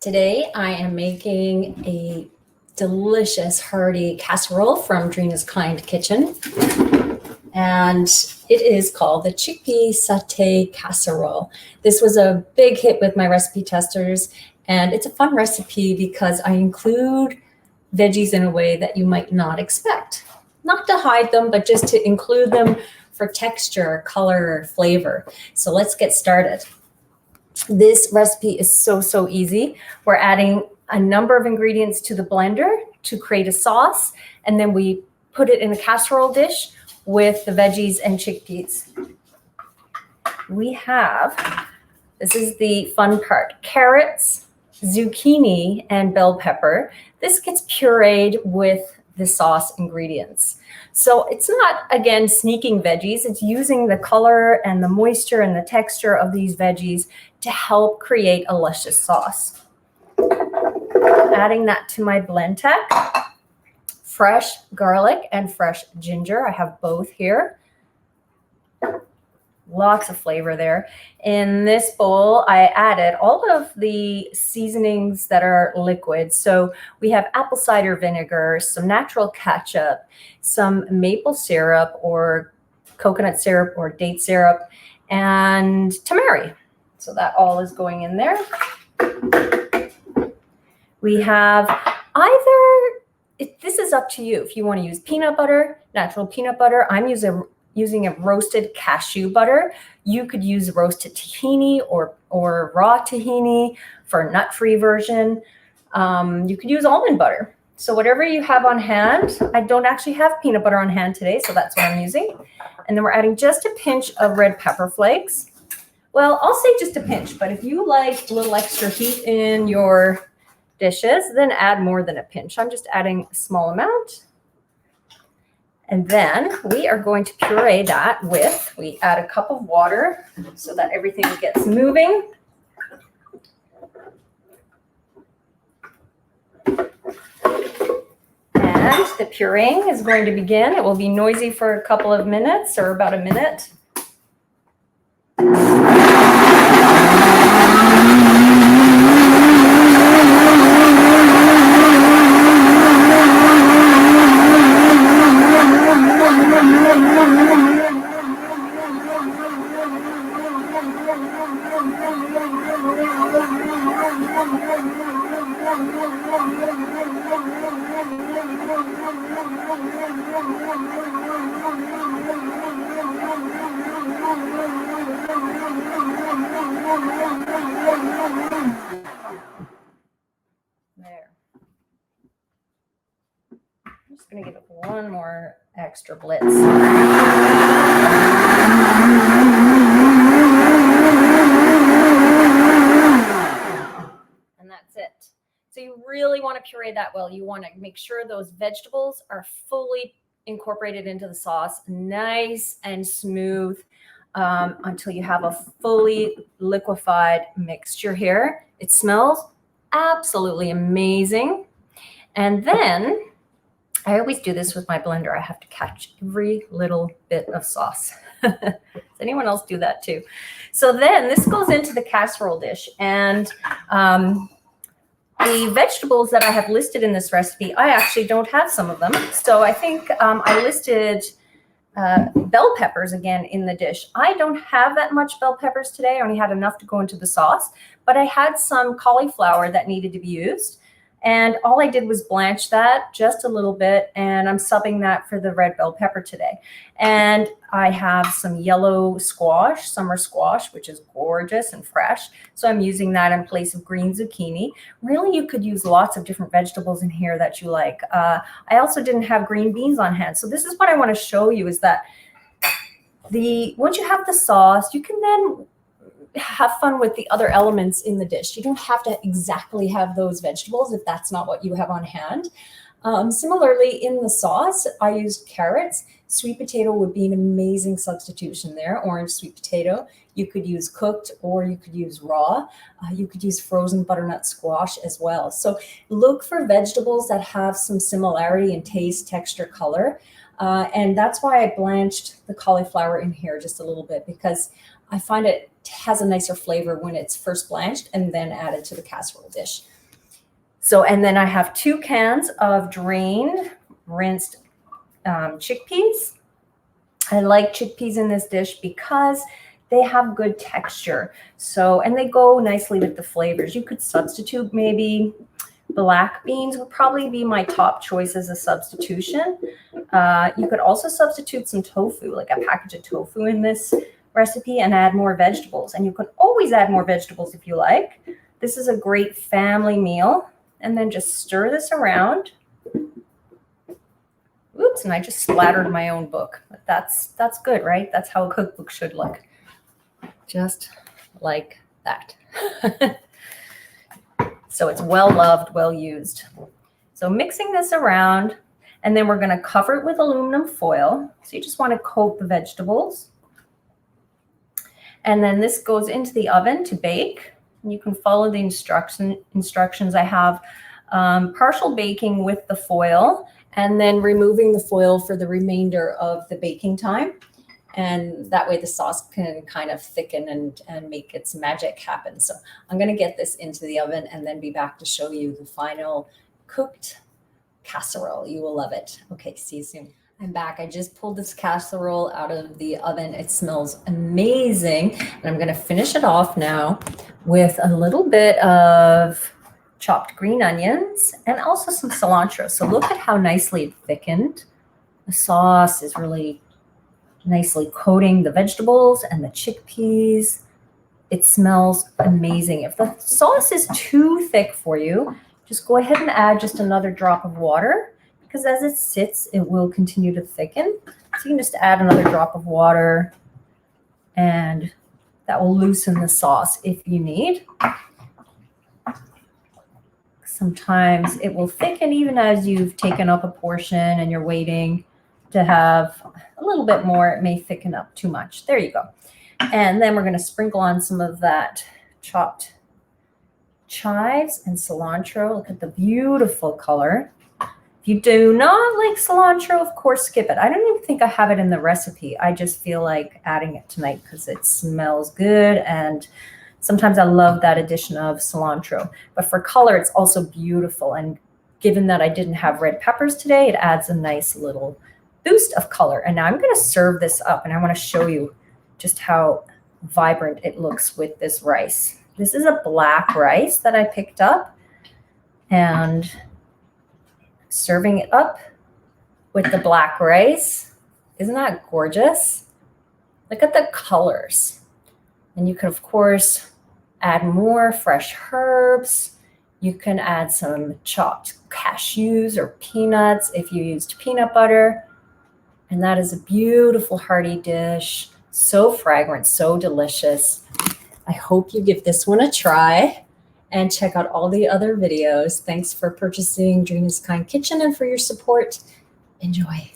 Today I am making a delicious hearty casserole from Dreena's Kind Kitchen, and it is called the Chickpea Satay Casserole. This was a big hit with my recipe testers, and it's a fun recipe because I include veggies in a way that you might not expect. Not to hide them, but just to include them for texture, color, flavor. So let's get started. This recipe is so easy. We're adding a number of ingredients to the blender to create a sauce, and then we put it in a casserole dish with the veggies and chickpeas. We have, this is the fun part, carrots, zucchini, and bell pepper. This gets pureed with the sauce ingredients. So it's not, again, sneaking veggies. It's using the color and the moisture and the texture of these veggies to help create a luscious sauce. Adding that to my blend tech, fresh garlic and fresh ginger. I have both here. Lots of flavor there. In this bowl, I added all of the seasonings that are liquid. So we have apple cider vinegar, some natural ketchup, some maple syrup or coconut syrup or date syrup, and tamari. So that all is going in there. We have this is up to you. If you want to use peanut butter, natural peanut butter, I'm using a roasted cashew butter. You could use roasted tahini or raw tahini for a nut-free version. You could use almond butter. So whatever you have on hand. I don't actually have peanut butter on hand today, so that's what I'm using. And then we're adding just a pinch of red pepper flakes. Well, I'll say just a pinch, but if you like a little extra heat in your dishes, then add more than a pinch. I'm just adding a small amount. And then we are going to puree that with, we add a cup of water so that everything gets moving. And the pureeing is going to begin. It will be noisy for a couple of minutes or about a minute. There. I'm just going to give it one more extra blitz. And that's it. So you really want to puree that well. You want to make sure those vegetables are fully incorporated into the sauce, nice and smooth, until you have a fully liquefied mixture here. It smells absolutely amazing. And then I always do this with my blender. I have to catch every little bit of sauce. Does anyone else do that too? So then this goes into the casserole dish, and the vegetables that I have listed in this recipe, I actually don't have some of them. So I think I listed bell peppers again in the dish. I don't have that much bell peppers today. I only had enough to go into the sauce, but I had some cauliflower that needed to be used. And all I did was blanch that just a little bit, and I'm subbing that for the red bell pepper today. And I have some yellow squash, summer squash, which is gorgeous and fresh. So I'm using that in place of green zucchini. Really, you could use lots of different vegetables in here that you like. I also didn't have green beans on hand. So this is what I want to show you is that once you have the sauce, you can then have fun with the other elements in the dish. You don't have to exactly have those vegetables if that's not what you have on hand. Similarly, in the sauce, I used carrots. Sweet potato would be an amazing substitution there. Orange sweet potato. You could use cooked or you could use raw. You could use frozen butternut squash as well. So look for vegetables that have some similarity in taste, texture, color. And that's why I blanched the cauliflower in here just a little bit, because I find it has a nicer flavor when it's first blanched and then added to the casserole dish. So, and then I have 2 cans of drained rinsed chickpeas. I like chickpeas in this dish because they have good texture. So, and they go nicely with the flavors. You could substitute maybe black beans would probably be my top choice as a substitution. You could also substitute some tofu, like a package of tofu in this recipe, and add more vegetables. And you can always add more vegetables if you like. This is a great family meal. And then just stir this around. Oops, and I just splattered my own book. But that's good, right? That's how a cookbook should look. Just like that. So it's well loved, well used. So mixing this around, and then we're going to cover it with aluminum foil. So you just want to coat the vegetables. And then this goes into the oven to bake. And you can follow the instructions. I have partial baking with the foil, and then removing the foil for the remainder of the baking time. And that way the sauce can kind of thicken and make its magic happen. So I'm going to get this into the oven and then be back to show you the final cooked casserole. You will love it. Okay, see you soon. I'm back. I just pulled this casserole out of the oven. It smells amazing. And I'm going to finish it off now with a little bit of chopped green onions and also some cilantro. So look at how nicely it thickened. The sauce is really nicely coating the vegetables and the chickpeas. It smells amazing. If the sauce is too thick for you, just go ahead and add just another drop of water, because as it sits, it will continue to thicken. So you can just add another drop of water, and that will loosen the sauce if you need. Sometimes it will thicken even as you've taken up a portion and you're waiting to have a little bit more. It may thicken up too much. There you go. And then we're going to sprinkle on some of that chopped chives and cilantro. Look at the beautiful color. If you do not like cilantro, of course, skip it. I don't even think I have it in the recipe. I just feel like adding it tonight because it smells good. And sometimes I love that addition of cilantro. But for color, it's also beautiful. And given that I didn't have red peppers today, it adds a nice little boost of color. And now I'm going to serve this up, and I want to show you just how vibrant it looks with this rice. This is a black rice that I picked up, and serving it up with the black rice. Isn't that gorgeous? Look at the colors. And you can, of course, add more fresh herbs. You can add some chopped cashews or peanuts if you used peanut butter. And that is a beautiful hearty dish. So fragrant, so delicious. I hope you give this one a try and check out all the other videos. Thanks for purchasing Dreena's Kind Kitchen and for your support. Enjoy.